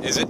Is it?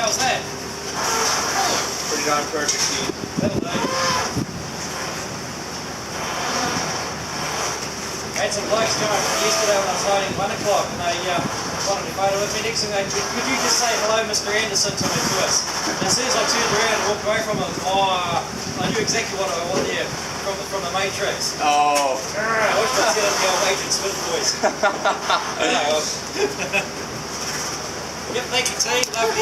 How's that? Pretty darn perfect, Keith. That'll do. I had some blokes come up yesterday when I was loading 1 o'clock and they wanted to photo with me. Next thing they said, could you just say hello Mr. Anderson to us? And as soon as I turned around and walked away from them, I knew exactly what I wanted here from the Matrix. Oh. I wish I'd seen the old Agent Smith voice. Yep, thank you T. Lovely.